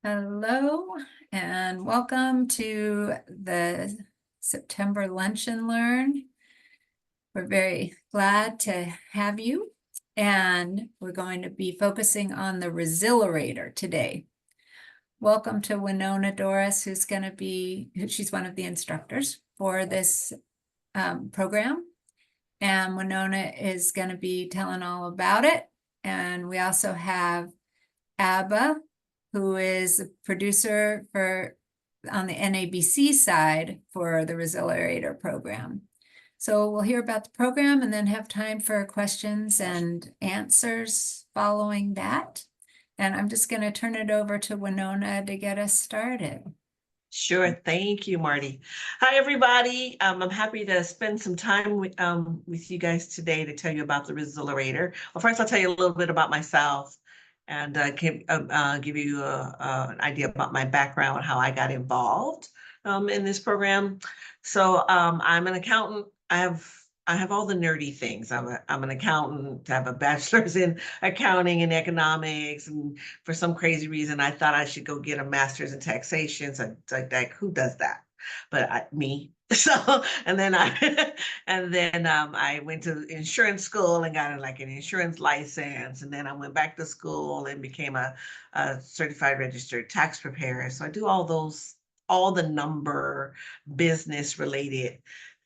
Hello and welcome to the September Lunch and Learn. We're very glad to have you, and we're going to be focusing on the Resilerator today. Welcome to Winona Dorris, she's one of the instructors for this program. And Winona is going to be telling all about it. And we also have Abba, who is a producer on the NABC side for the Resilerator program. So we'll hear about the program and then have time for questions and answers following that. And I'm just going to turn it over to Winona to get us started. Sure. Thank you, Marty. Hi, everybody. I'm happy to spend some time with you guys today to tell you about the Resilerator. Well, first, I'll tell you a little bit about myself and give you an idea about my background, how I got involved in this program. So I'm an accountant. I have all the nerdy things. I'm an accountant. I have a bachelor's in accounting and economics, and for some crazy reason, I thought I should go get a master's in taxation. So like who does that? But me. So and then I went to insurance school and got an insurance license, and then I went back to school and became a certified registered tax preparer. So I do all the number business related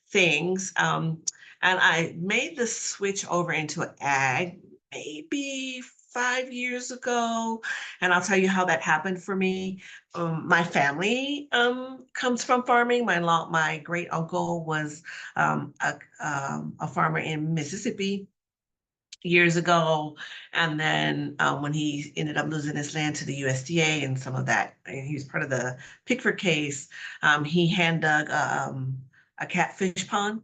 things. And I made the switch over into ag maybe 5 years ago. And I'll tell you how that happened for me. My family comes from farming. My great uncle was a farmer in Mississippi years ago. And then when he ended up losing his land to the USDA and some of that, and he was part of the Pickford case, he hand dug a catfish pond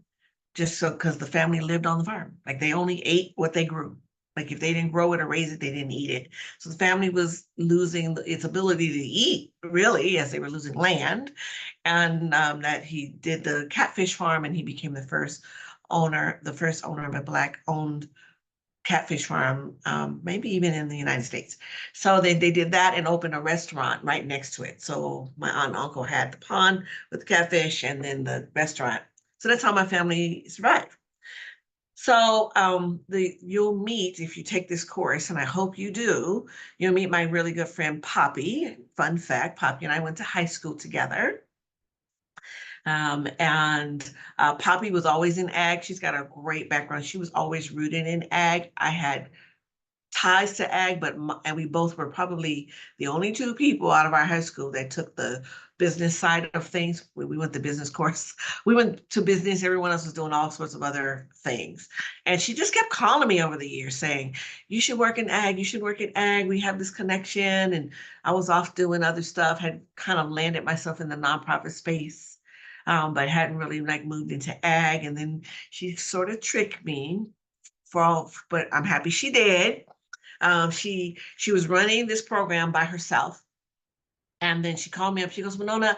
just so because the family lived on the farm. Like they only ate what they grew. Like if they didn't grow it or raise it, they didn't eat it. So the family was losing its ability to eat, really, as they were losing land. And that he did the catfish farm, and he became the first owner of a Black-owned catfish farm, maybe even in the United States. So they did that and opened a restaurant right next to it. So my aunt and uncle had the pond with the catfish and then the restaurant. So that's how my family survived. So you'll meet, if you take this course, and I hope you do, you'll meet my really good friend Poppy. Fun fact, Poppy and I went to high school together. And Poppy was always in ag. She's got a great background. She was always rooted in ag. I had ties to ag, and we both were probably the only two people out of our high school that took the business side of things. We went to business course. We went to business. Everyone else was doing all sorts of other things. And she just kept calling me over the years saying, you should work in ag. You should work in ag. We have this connection. And I was off doing other stuff, had kind of landed myself in the nonprofit space, but hadn't really moved into ag. And then she sort of tricked me but I'm happy she did. She was running this program by herself. And then she called me up. She goes, Winona,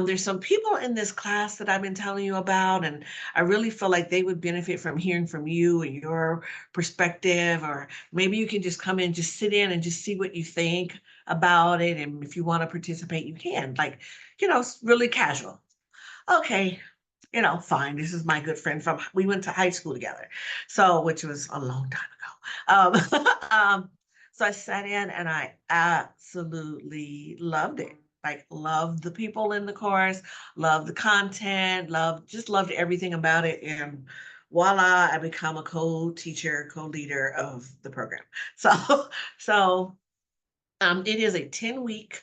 there's some people in this class that I've been telling you about, and I really feel like they would benefit from hearing from you and your perspective, or maybe you can just come in, just sit in and just see what you think about it. And if you want to participate, you can. It's really casual. Okay, fine. This is my good friend we went to high school together. So, which was a long time ago. So I sat in and I absolutely loved it. Loved the people in the course, loved the content, just loved everything about it. And voila, I become a co-teacher, co-leader of the program. So it is a 10-week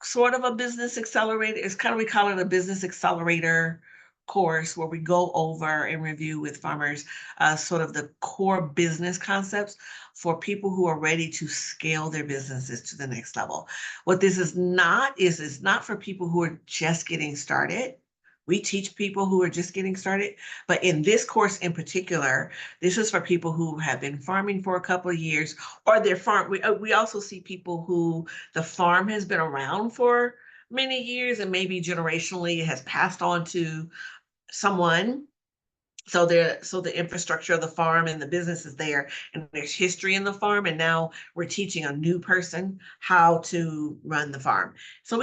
sort of a business accelerator. We call it a business accelerator course where we go over and review with farmers sort of the core business concepts for people who are ready to scale their businesses to the next level. What this is not for people who are just getting started. We teach people who are just getting started, but in this course in particular, this is for people who have been farming for a couple of years, or their farm. We also see people who the farm has been around for many years and maybe generationally has passed on to someone, So the infrastructure of the farm and the business is there, and there's history in the farm, and now we're teaching a new person how to run the farm. So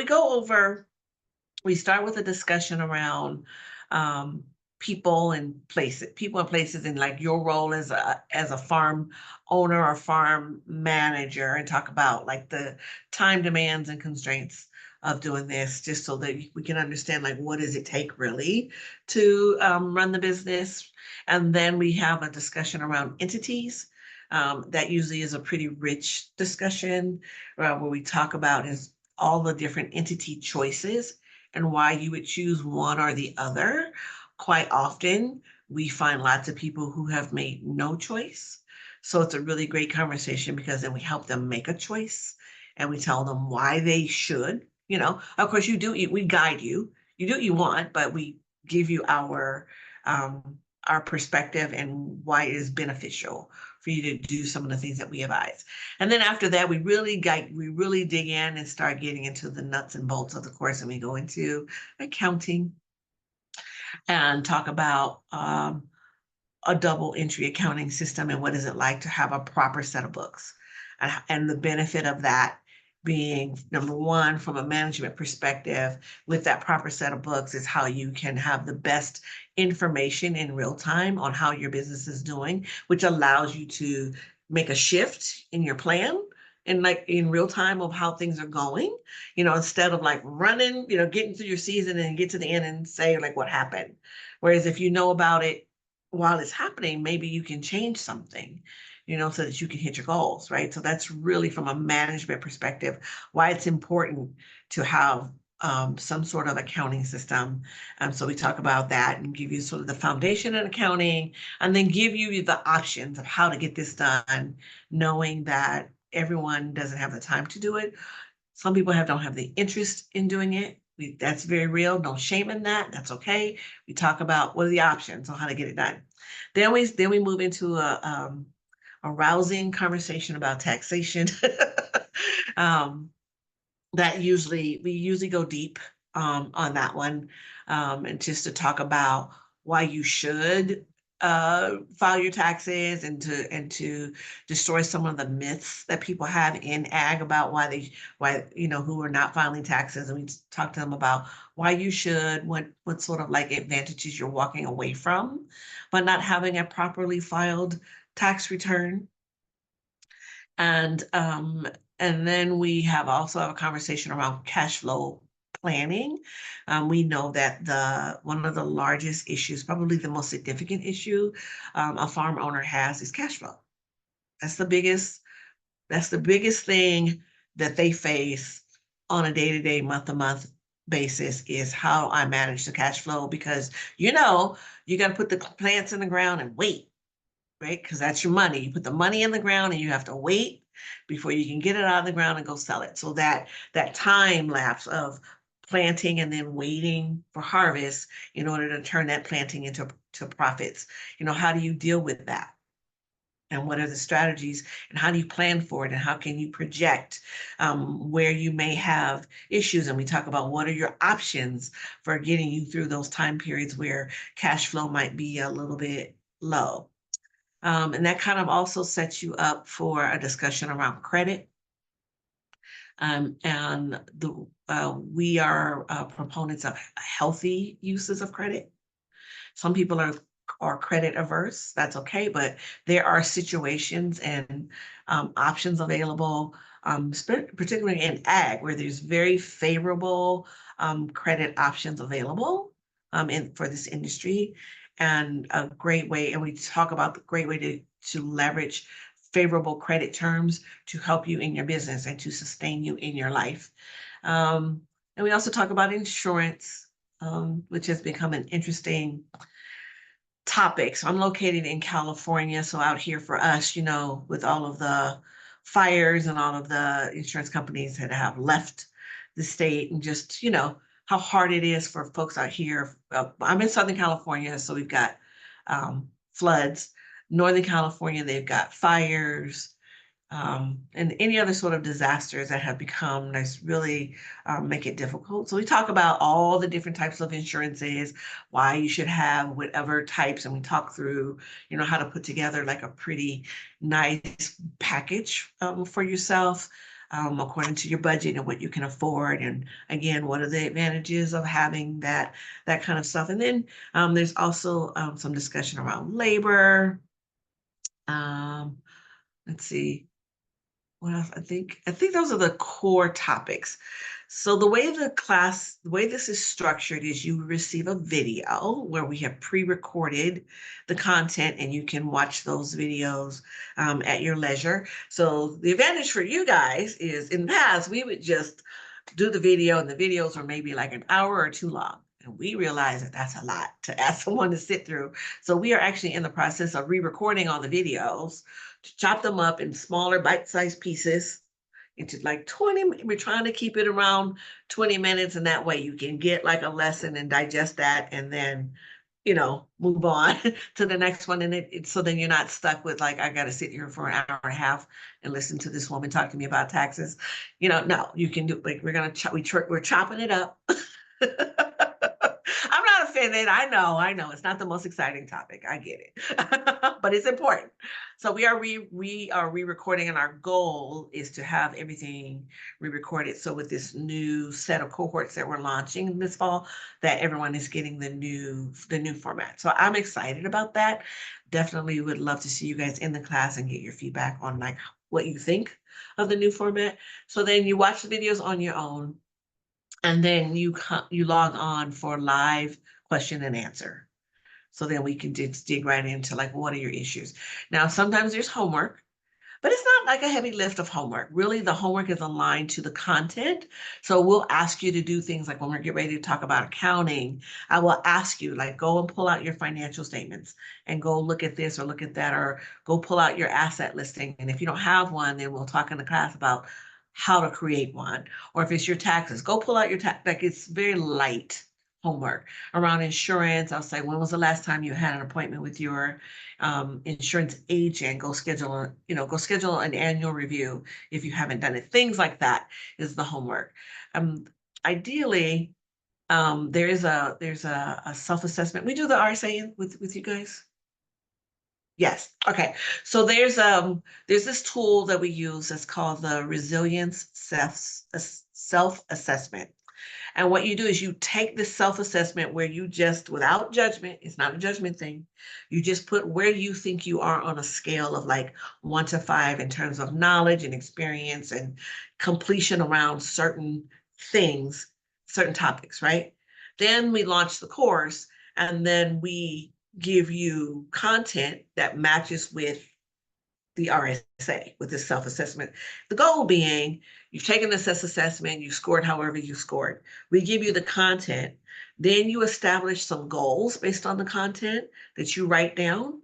we start with a discussion around um, people and places, and like your role as a farm owner or farm manager, and talk about like the time demands and constraints of doing this, just so that we can understand like what does it take really to run the business. And then we have a discussion around entities. That usually is a pretty rich discussion where we talk about is all the different entity choices and why you would choose one or the other. Quite often, we find lots of people who have made no choice. So it's a really great conversation because then we help them make a choice and we tell them why they should. Of course, we guide you. You do what you want, but we give you our perspective and why it is beneficial for you to do some of the things that we advise. And then after that, we really dig in and start getting into the nuts and bolts of the course, and we go into accounting and talk about a double entry accounting system and what is it like to have a proper set of books, and the benefit of that being, number one, from a management perspective, with that proper set of books is how you can have the best information in real time on how your business is doing, which allows you to make a shift in your plan and like in real time of how things are going, instead of like running, getting through your season and get to the end and say like what happened. Whereas if you know about it while it's happening, maybe you can change something, so that you can hit your goals, right? So that's really from a management perspective, why it's important to have some sort of accounting system. So we talk about that and give you sort of the foundation in accounting, and then give you the options of how to get this done, knowing that everyone doesn't have the time to do it. Some people don't have the interest in doing it. That's very real. No shame in that. That's okay. We talk about what are the options on how to get it done. Then we move into a rousing conversation about taxation. um, we usually go deep on that one, and just to talk about why you should file your taxes, and to destroy some of the myths that people have in ag about why who are not filing taxes, and we talk to them about why you should, what sort of like advantages you're walking away from but not having a properly filed tax return. And then we also have a conversation around cash flow planning. We know that one of the largest issues, probably the most significant issue a farm owner has, is cash flow. That's the biggest thing that they face on a day-to-day, month-to-month basis, is how I manage the cash flow, because you got to put the plants in the ground and wait, right? Because that's your money. You put the money in the ground and you have to wait before you can get it out of the ground and go sell it. So that time lapse of planting and then waiting for harvest in order to turn that planting into profits, how do you deal with that? And what are the strategies, and how do you plan for it, and how can you project where you may have issues? And we talk about what are your options for getting you through those time periods where cash flow might be a little bit low. And that kind of also sets you up for a discussion around credit. And we are proponents of healthy uses of credit. Some people are credit averse. That's okay, but there are situations and options available, particularly in ag, where there's very favorable credit options available for this industry, and a great way. And we talk about the great way to leverage favorable credit terms to help you in your business and to sustain you in your life. And we also talk about insurance, which has become an interesting topic. So I'm located in California. So out here for us, with all of the fires and all of the insurance companies that have left the state, and just, how hard it is for folks out here. I'm in Southern California, so we've got floods. Northern California, they've got fires. and any other sort of disasters that have become that's really make it difficult. So we talk about all the different types of insurances, why you should have whatever types, and we talk through, how to put together like a pretty nice package for yourself. According to your budget and what you can afford, and again, what are the advantages of having that kind of stuff. And then there's also some discussion around labor. Um, let's see. Well, I think those are the core topics. So the way this is structured is you receive a video where we have pre-recorded the content and you can watch those videos at your leisure. So the advantage for you guys is in the past, we would just do the video and the videos were maybe like an hour or two long. And we realize that that's a lot to ask someone to sit through. So we are actually in the process of re-recording all the videos to chop them up in smaller bite-sized pieces into like 20. We're trying to keep it around 20 minutes, and that way you can get like a lesson and digest that and then move on to the next one. And so then you're not stuck with like, I got to sit here for an hour and a half and listen to this woman talk to me about taxes. No, you can do, like, we're chopping it up. I'm not offended. I know it's not the most exciting topic. I get it, but it's important. So we are re-recording, and our goal is to have everything re-recorded. So with this new set of cohorts that we're launching this fall, that everyone is getting the new format. So I'm excited about that. Definitely would love to see you guys in the class and get your feedback on like what you think of the new format. So then you watch the videos on your own, and then you log on for live question and answer. So then we can just dig right into like, what are your issues? Now, sometimes there's homework, but it's not like a heavy lift of homework. Really, the homework is aligned to the content. So we'll ask you to do things like when we get ready to talk about accounting, I will ask you like, go and pull out your financial statements and go look at this or look at that, or go pull out your asset listing. And if you don't have one, then we'll talk in the class about how to create one. Or if it's your taxes, go pull out your tax. Like, it's very light homework. Around insurance, I'll say, when was the last time you had an appointment with your insurance agent? Go schedule an annual review if you haven't done it. Things like that is the homework. Ideally, there's a self-assessment. We do the RSA with you guys. Yes. Okay. So there's this tool that we use that's called the resilience self-assessment. And what you do is you take this self-assessment where you just, without judgment, it's not a judgment thing. You just put where you think you are on a scale of like 1 to 5 in terms of knowledge and experience and completion around certain things, certain topics, right? Then we launch the course, and then we give you content that matches with the RSA, with this self-assessment. The goal being, you've taken the self-assessment, you scored however you scored. We give you the content, then you establish some goals based on the content that you write down.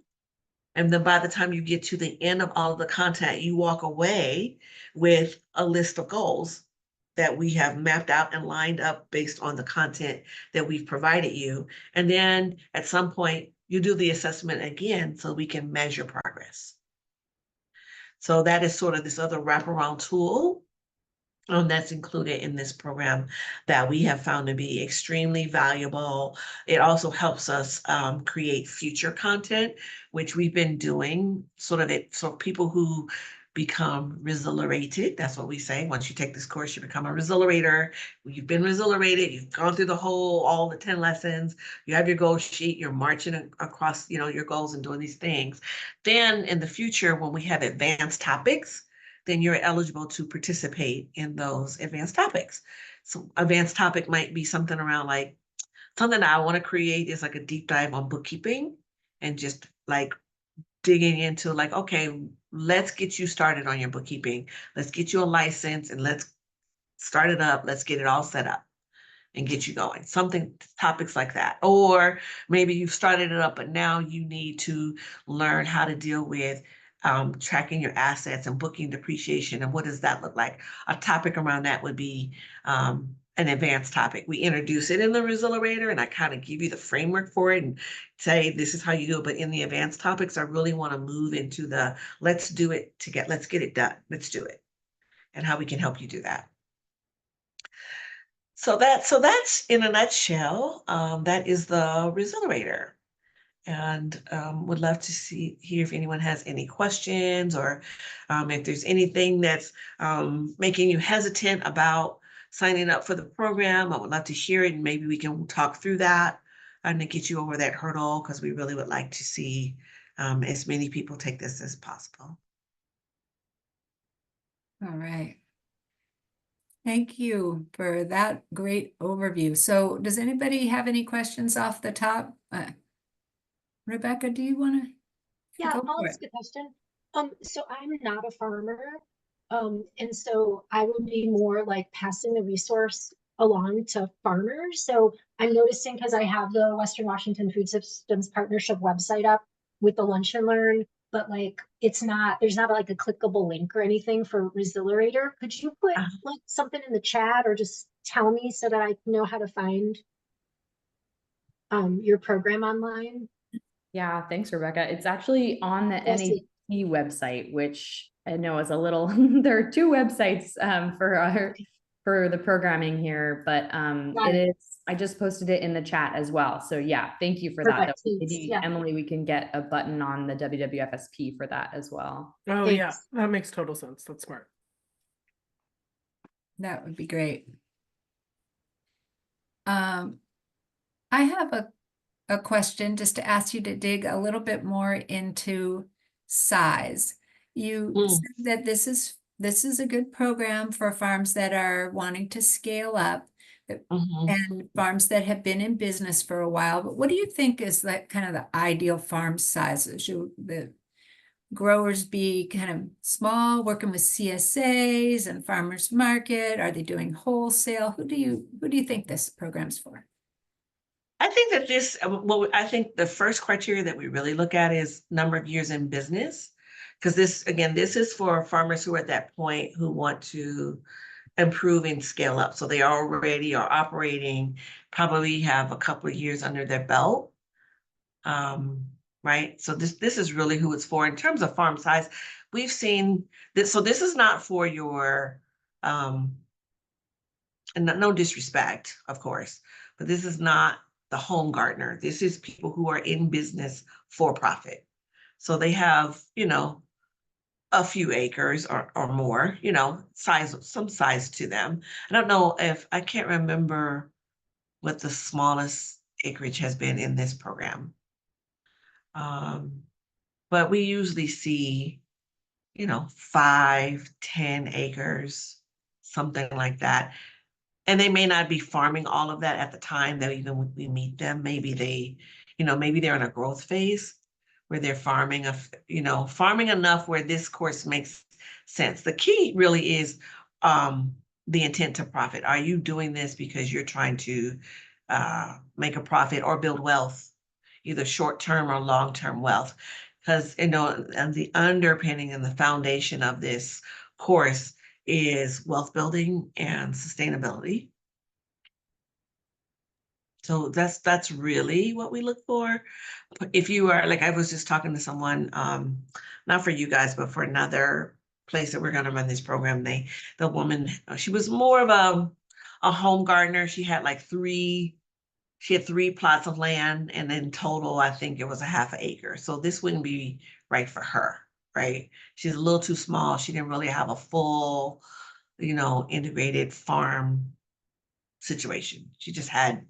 And then by the time you get to the end of all of the content, you walk away with a list of goals that we have mapped out and lined up based on the content that we've provided you. And then at some point, you do the assessment again so we can measure progress. So that is sort of this other wraparound tool that's included in this program that we have found to be extremely valuable. It also helps us create future content, which we've been doing sort of it. So people who become resilerated, that's what we say. Once you take this course, you become a resilerator. You've been resilerated, you've gone through all the 10 lessons, you have your goal sheet, you're marching across, your goals and doing these things. Then in the future, when we have advanced topics, then you're eligible to participate in those advanced topics. So advanced topic might be something around like, something that I want to create is like a deep dive on bookkeeping, and just like digging into like, okay, let's get you started on your bookkeeping. Let's get you a license and let's start it up. Let's get it all set up and get you going. Topics like that. Or maybe you've started it up, but now you need to learn how to deal with tracking your assets and booking depreciation. And what does that look like? A topic around that would be an advanced topic. We introduce it in the Resilerator, and I kind of give you the framework for it and say, this is how you do it. But in the advanced topics, I really want to move into the, let's do it let's get it done. Let's do it, and how we can help you do that. So that's in a nutshell, that is the Resilerator. And would love to hear if anyone has any questions, or if there's anything that's making you hesitant about signing up for the program. I would love to hear it, and maybe we can talk through that and to get you over that hurdle, because we really would like to see as many people take this as possible. All right. Thank you for that great overview. So does anybody have any questions off the top? Rebecca, do you want to? Yeah, Go I'll for ask it. a question. So I'm not a farmer, and so I would be more like passing the resource along to farmers. So I'm noticing, because I have the Western Washington Food Systems Partnership website up with the Lunch and Learn, but like there's not like a clickable link or anything for Resilerator. Could you put like something in the chat, or just tell me so that I know how to find your program online? Yeah, thanks, Rebecca. It's actually on the Yes, NABC website, which I know is a little, there are two websites for the programming here, but Got it is, I just posted it in the chat as well. So yeah, thank you for that. perfect. Though. Thanks. Maybe Yeah, Emily, we can get a button on the WWFSP for that as well. Oh yeah, thanks. that makes total sense. That's smart. That would be great. I have a question just to ask you to dig a little bit more into size. You said that this is a good program for farms that are wanting to scale up, and farms that have been in business for a while. But what do you think is that kind of the ideal farm sizes? Should the growers be kind of small, working with CSAs and farmers market? Are they doing wholesale? Who do you think this program's for? I think that I think the first criteria that we really look at is number of years in business. Because this is for farmers who are at that point who want to improve and scale up. So they already are operating, probably have a couple of years under their belt. Right. So this is really who it's for. In terms of farm size, we've seen this. So this is not for your, and no disrespect, of course, but this is not the home gardener. This is people who are in business for profit. So they have, a few acres or more, some size to them. I don't know I can't remember what the smallest acreage has been in this program. But we usually see, 5, 10 acres, something like that. And they may not be farming all of that at the time that even when we meet them. Maybe maybe they're in a growth phase where they're farming enough where this course makes sense. The key really is the intent to profit. Are you doing this because you're trying to make a profit or build wealth, either short-term or long-term wealth? Because and the underpinning and the foundation of this course is wealth building and sustainability. So that's really what we look for. If you are, like I was just talking to someone, not for you guys, but for another place that we're going to run this program, the woman, she was more of a home gardener. She had three plots of land, and in total, I think it was a half an acre. So this wouldn't be right for her, right? She's a little too small. She didn't really have a full, integrated farm situation. She just had,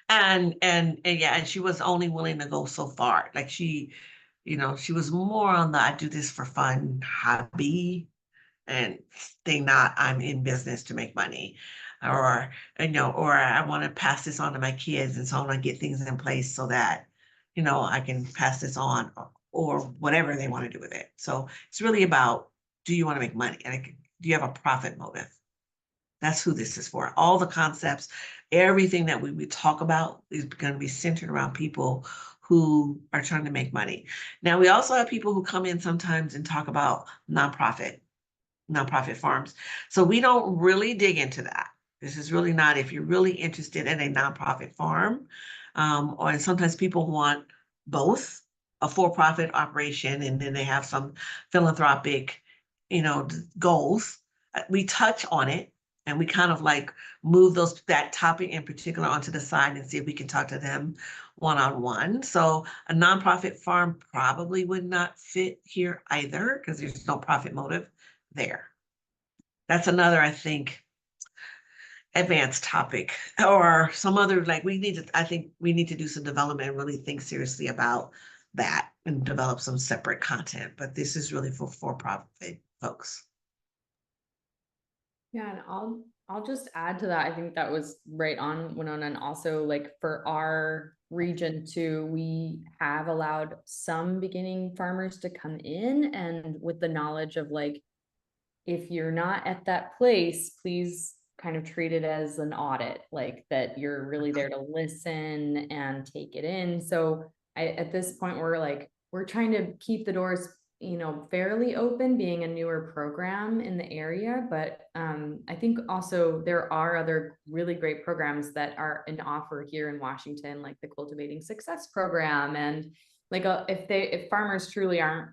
and yeah, and she was only willing to go so far. Like she was more on the I do this for fun hobby, and think not I'm in business to make money, or or I want to pass this on to my kids, and so I want to get things in place so that I can pass this on, or whatever they want to do with it. So it's really about, do you want to make money, and do you have a profit motive? That's who this is for. All the concepts, everything that we talk about is going to be centered around people who are trying to make money. Now, we also have people who come in sometimes and talk about nonprofit farms. So we don't really dig into that. This is really not, if you're really interested in a nonprofit farm, or sometimes people want both, a for-profit operation, and then they have some philanthropic, goals. We touch on it, and we kind of like move that topic in particular onto the side and see if we can talk to them one-on-one. So a nonprofit farm probably would not fit here either, because there's no profit motive there. That's another, I think, advanced topic, or some other, like, I think we need to do some development and really think seriously about that and develop some separate content, but this is really for for-profit folks. Yeah, and I'll just add to that. I think that was right on, Winona, and also like for our region too, we have allowed some beginning farmers to come in, and with the knowledge of like, if you're not at that place, please kind of treat it as an audit, like that you're really there to listen and take it in. So at this point, we're trying to keep the doors, fairly open, being a newer program in the area. But I think also there are other really great programs that are an offer here in Washington, like the Cultivating Success program. And like if farmers truly aren't,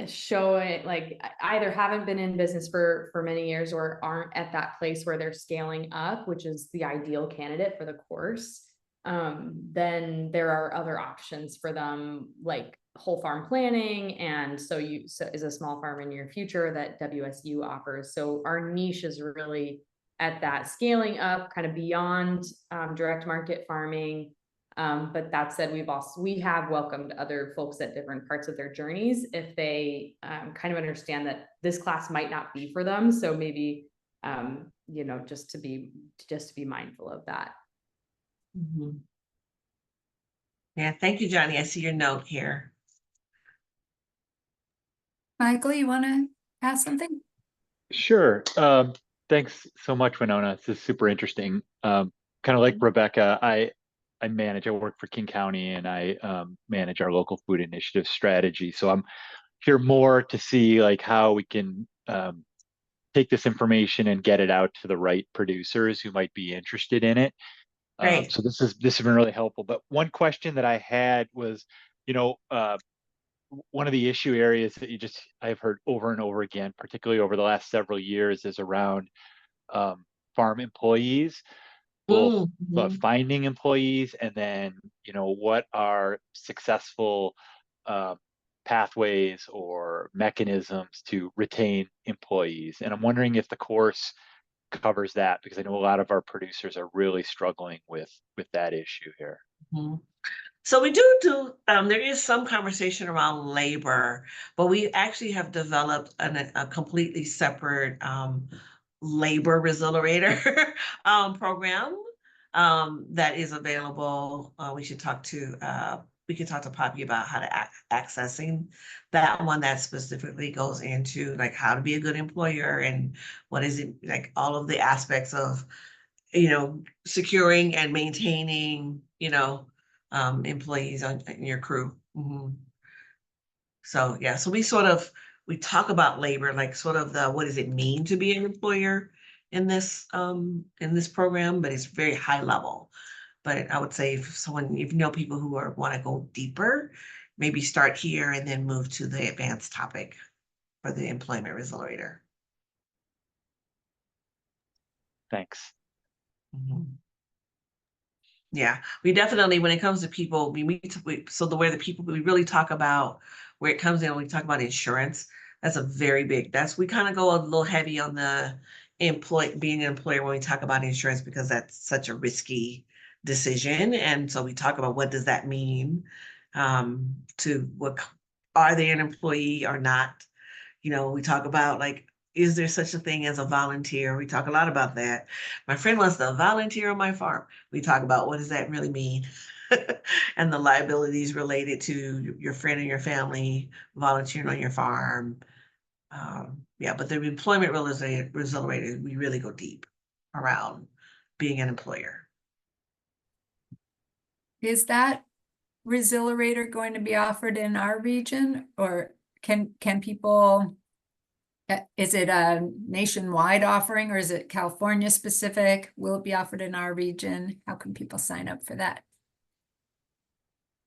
showing, like, either haven't been in business for many years or aren't at that place where they're scaling up, which is the ideal candidate for the course, then there are other options for them, like whole farm planning. And so is a small farm in your future that WSU offers. So our niche is really at that scaling up, kind of beyond direct market farming. But that said, we have welcomed other folks at different parts of their journeys if they kind of understand that this class might not be for them. So maybe just to be mindful of that. Mm-hmm. Yeah, thank you, Johnny. I see your note here. Michael, you want to ask something? Sure. Thanks so much, Winona. This is super interesting. Kind of like Rebecca, I work for King County, and I manage our local food initiative strategy. So I'm here more to see like how we can take this information and get it out to the right producers who might be interested in it. Great. So this has been really helpful. But one question that I had was, one of the issue areas that I've heard over and over again, particularly over the last several years, is around farm employees, both finding employees, and then what are successful pathways or mechanisms to retain employees. And I'm wondering if the course covers that, because I know a lot of our producers are really struggling with that issue here. Mm-hmm. So we do there is some conversation around labor, but we actually have developed a completely separate labor Resilerator program that is available. We can talk to Poppy about how to accessing that one, that specifically goes into like how to be a good employer and what is it, like all of the aspects of securing and maintaining employees in your crew. Mm-hmm. So yeah, so we talk about labor, like sort of what does it mean to be an employer in this program, but it's very high level. But I would say if people who want to go deeper, maybe start here and then move to the advanced topic for the employment Resilerator. Thanks. Mm-hmm. Yeah, we definitely, when it comes to people, we really talk about where it comes in when we talk about insurance. That's we kind of go a little heavy on the being an employer when we talk about insurance, because that's such a risky decision. And so we talk about what does that mean to what, are they an employee or not? We talk about like, is there such a thing as a volunteer? We talk a lot about that. My friend wants to volunteer on my farm. We talk about what does that really mean? And the liabilities related to your friend and your family volunteering on your farm. But the employment Resilerator, we really go deep around being an employer. Is that Resilerator going to be offered in our region, or can people Is it a nationwide offering or is it California specific? Will it be offered in our region? How can people sign up for that?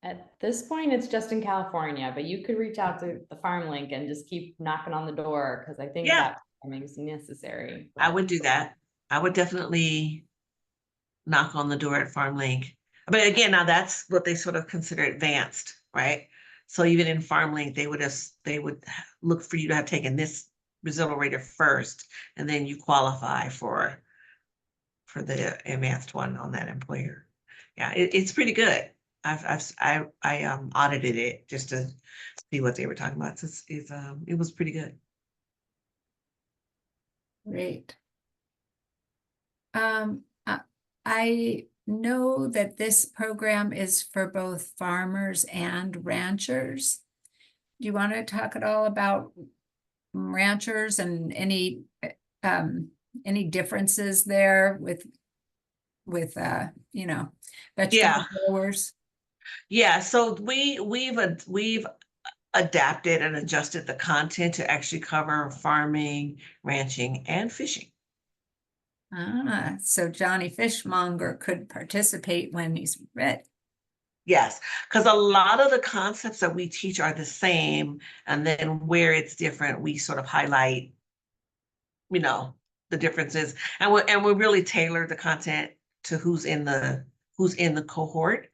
At this point, it's just in California, but you could reach out to the Farm Link and just keep knocking on the door, because I think Yeah. that programming is necessary. I would do that. I would definitely knock on the door at Farm Link. But again, now that's what they sort of consider advanced, right? So even in Farm Link, they would look for you to have taken this Resilerator first, and then you qualify for the advanced one on that employer. Yeah, it's pretty good. I audited it just to see what they were talking about. It was pretty good. Great. I know that this program is for both farmers and ranchers. Do you want to talk at all about ranchers and any differences there with vegetable growers? Yeah, so we've adapted and adjusted the content to actually cover farming, ranching, and fishing. So Johnny Fishmonger could participate when he's ready. Yes, because a lot of the concepts that we teach are the same, and then where it's different, we sort of highlight, the differences, and we really tailor the content to who's in the cohort.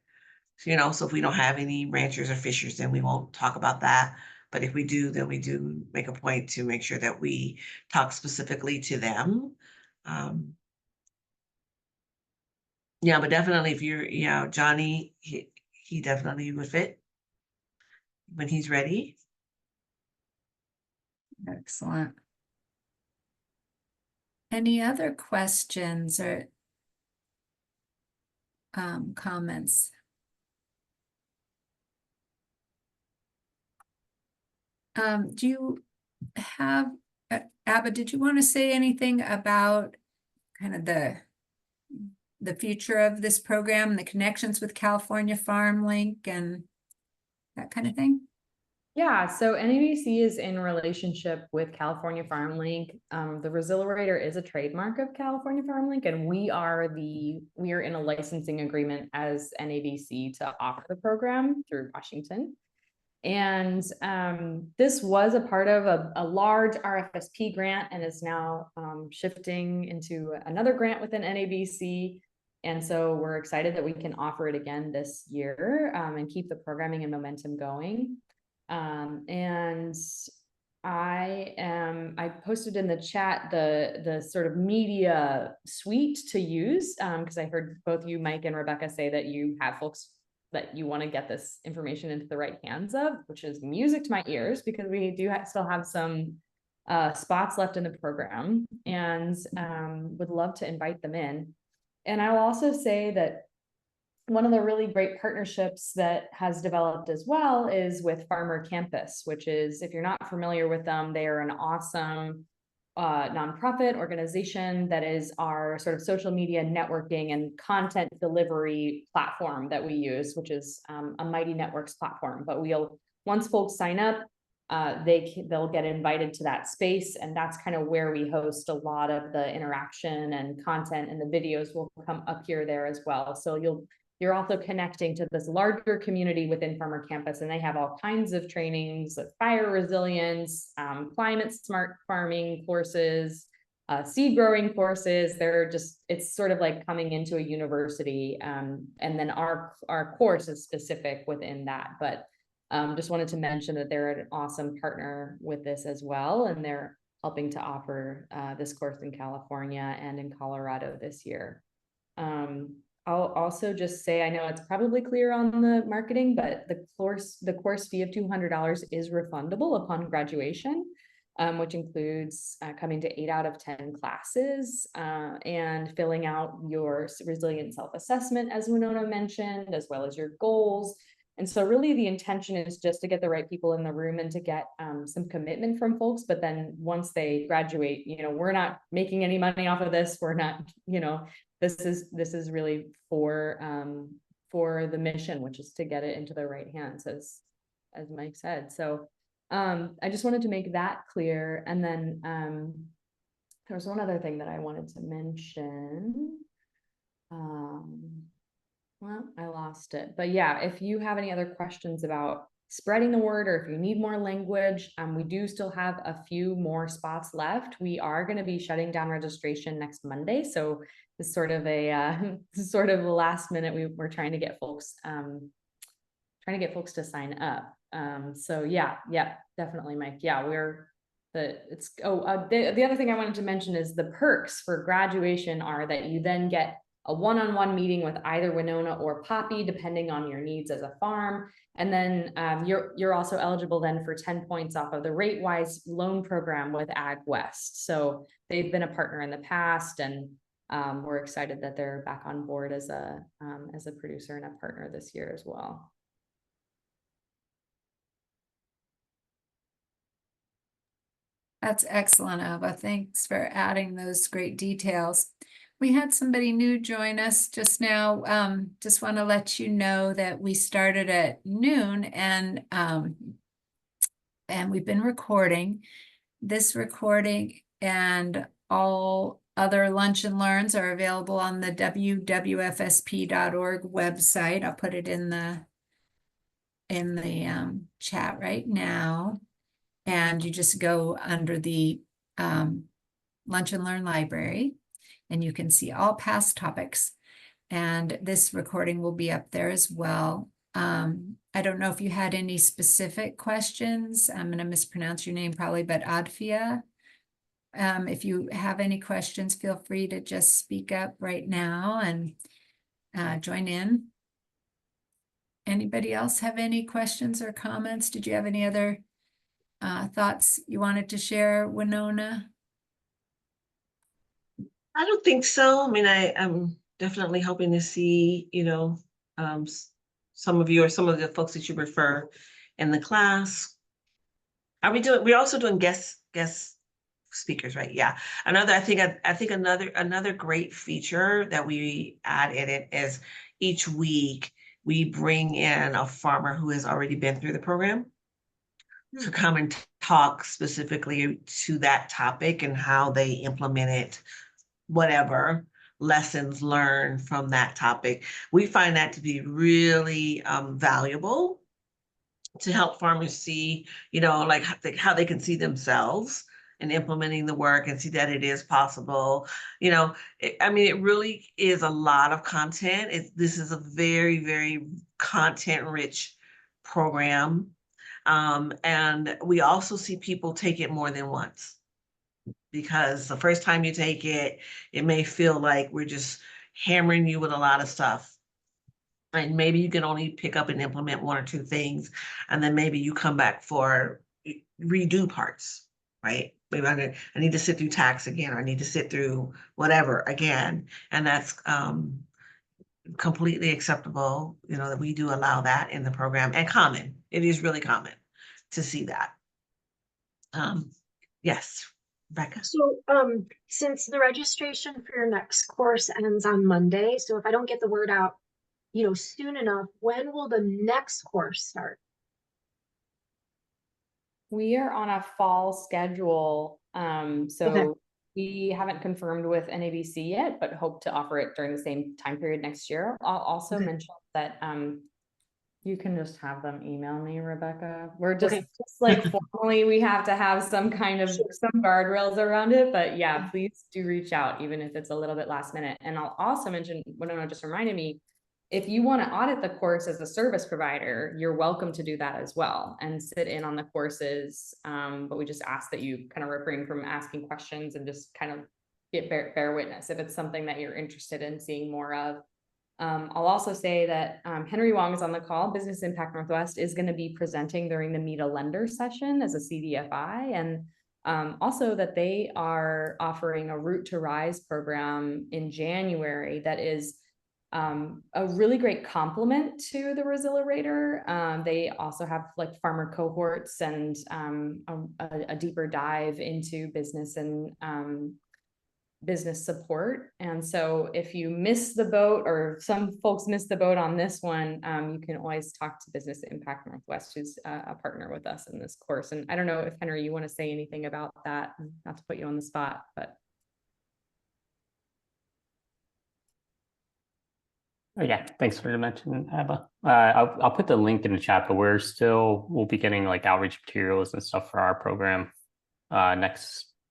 So if we don't have any ranchers or fishers, then we won't talk about that. But if we do, then we do make a point to make sure that we talk specifically to them. Yeah, but definitely if you're, Johnny, he definitely would fit when he's ready. Excellent. Any other questions or comments? Do you have, Abba, did you want to say anything about kind of the future of this program, the connections with California Farm Link and that kind of thing? Yeah, so NABC is in relationship with California Farm Link. The Resilerator is a trademark of California Farm Link, and we are in a licensing agreement as NABC to offer the program through Washington. And this was a part of a large RFSP grant and is now shifting into another grant within NABC. And so we're excited that we can offer it again this year and keep the programming and momentum going. And I posted in the chat the sort of media suite to use because I heard both you, Mike, and Rebecca say that you have folks that you want to get this information into the right hands of, which is music to my ears because we do still have some spots left in the program and would love to invite them in. And I will also say that one of the really great partnerships that has developed as well is with Farmer Campus, which is, if you're not familiar with them, they are an awesome nonprofit organization that is our sort of social media networking and content delivery platform that we use, which is a Mighty Networks platform. But once folks sign up, they'll get invited to that space, and that's kind of where we host a lot of the interaction and content, and the videos will come up here there as well. So you're also connecting to this larger community within Farmer Campus, and they have all kinds of trainings, like fire resilience, climate smart farming courses, seed growing courses. It's sort of like coming into a university. And then our course is specific within that, but just wanted to mention that they're an awesome partner with this as well. And they're helping to offer this course in California and in Colorado this year. I'll also just say, I know it's probably clear on the marketing, but the course fee of $200 is refundable upon graduation, which includes coming to 8 out of 10 classes and filling out your resilient self-assessment, as Winona mentioned, as well as your goals. And so really the intention is just to get the right people in the room and to get some commitment from folks. But then once they graduate, we're not making any money off of this. We're not, this is really for the mission, which is to get it into the right hands, as Mike said. So I just wanted to make that clear. And then there was one other thing that I wanted to mention. Well, I lost it, but yeah, if you have any other questions about spreading the word, or if you need more language, we do still have a few more spots left. We are going to be shutting down registration next Monday, so it's sort of a sort of the last minute. We're trying to get folks to sign up. So yeah, definitely, Mike. Yeah, the other thing I wanted to mention is the perks for graduation are that you then get a one-on-one meeting with either Winona or Poppy, depending on your needs as a farm. And then you're also eligible then for 10 points off of the RateWise loan program with Ag West. So they've been a partner in the past, and we're excited that they're back on board as a producer and a partner this year as well. That's excellent, Ava. Thanks for adding those great details. We had somebody new join us just now. Just want to let you know that we started at noon, and we've been recording. This recording and all other lunch and learns are available on the wwfsp.org website. I'll put it in the chat right now. And you just go under the Lunch and Learn library, and you can see all past topics. And this recording will be up there as well. I don't know if you had any specific questions. I'm going to mispronounce your name probably, but Adfia. If you have any questions, feel free to just speak up right now and join in. Anybody else have any questions or comments? Did you have any other thoughts you wanted to share, Winona? I don't think so. I mean, I'm definitely hoping to see, some of you or some of the folks that you refer in the class. We're also doing guest speakers, right? Yeah. I think another great feature that we add in it is each week we bring in a farmer who has already been through the program to come and talk specifically to that topic and how they implement it, whatever lessons learned from that topic. We find that to be really valuable to help farmers see, like how they can see themselves in implementing the work and see that it is possible. It really is a lot of content. This is a very, very content-rich program. And we also see people take it more than once, because the first time you take it, it may feel like we're just hammering you with a lot of stuff. And maybe you can only pick up and implement one or two things, and then maybe you come back for redo parts, right? Maybe I need to sit through tax again, or I need to sit through whatever again. And that's completely acceptable, that we do allow that in the program, and common. It is really common to see that. Yes, Becca. So since the registration for your next course ends on Monday, so if I don't get the word out, soon enough, when will the next course start? We are on a fall schedule. So Okay. we haven't confirmed with NABC yet, but hope to offer it during the same time period next year. I'll also mention that you can just have them email me, Rebecca. We're just like formally, we have to have some kind of some guardrails around it, but yeah, please do reach out, even if it's a little bit last minute. And I'll also mention, Winona just reminded me, if you want to audit the course as a service provider, you're welcome to do that as well and sit in on the courses. But we just ask that you kind of refrain from asking questions and just kind of get bear witness if it's something that you're interested in seeing more of. I'll also say that Henry Wong is on the call. Business Impact Northwest is going to be presenting during the Meet a Lender session as a CDFI, and also that they are offering a Root to Rise program in January that is a really great complement to the Resilerator. They also have like farmer cohorts and a deeper dive into business and business support. And so if you miss the boat, or some folks miss the boat on this one, you can always talk to Business Impact Northwest, who's a partner with us in this course. And I don't know if Henry, you want to say anything about that, not to put you on the spot, but. Oh, yeah, thanks for the mention, Abba. I'll put the link in the chat, but we'll be getting like outreach materials and stuff for our program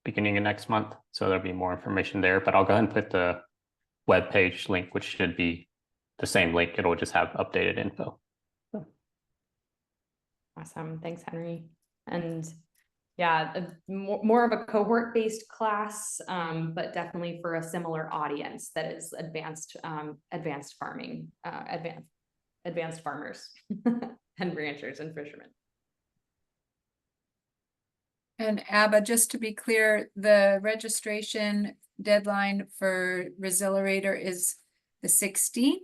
beginning of next month. So there'll be more information there, but I'll go ahead and put the webpage link, which should be the same link. It'll just have updated info. So. Awesome. Thanks, Henry. And yeah, more of a cohort-based class, but definitely for a similar audience that is advanced farming, advanced farmers and ranchers and fishermen. And Abba, just to be clear, the registration deadline for Resilerator is the 16th.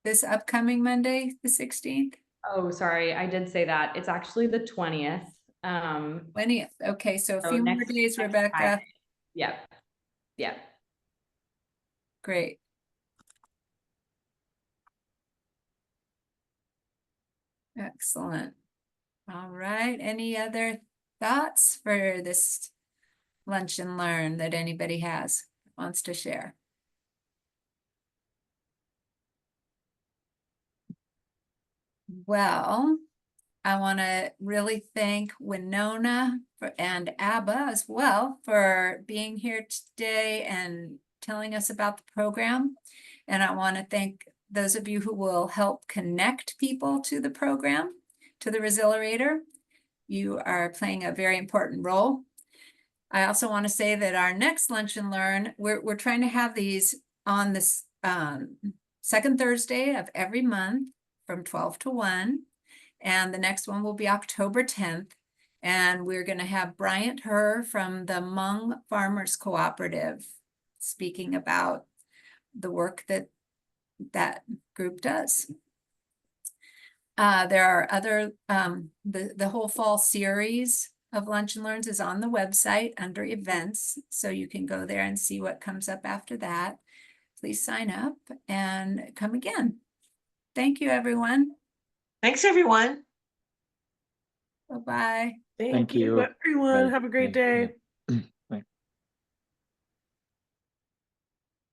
This upcoming Monday, the 16th? Oh, sorry, I did say that. It's actually the 20th. 20th. Okay, so a So few more next days, Rebecca. Friday. Yeah. Yeah. Great. Excellent. All right. Any other thoughts for this lunch and learn that anybody wants to share? Well, I want to really thank Winona and Abba as well for being here today and telling us about the program. And I want to thank those of you who will help connect people to the program, to the Resilerator. You are playing a very important role. I also want to say that our next Lunch and Learn, we're trying to have these on this second Thursday of every month from 12 to 1. And the next one will be October 10th. And we're going to have Bryant Herr from the Hmong Farmers Cooperative speaking about the work that group does. There are other, the whole fall series of Lunch and Learns is on the website under events. So you can go there and see what comes up after that. Please sign up and come again. Thank you, everyone. Thanks, everyone. Bye-bye. Thank you. everyone. Bye. Have a great Thank you. day.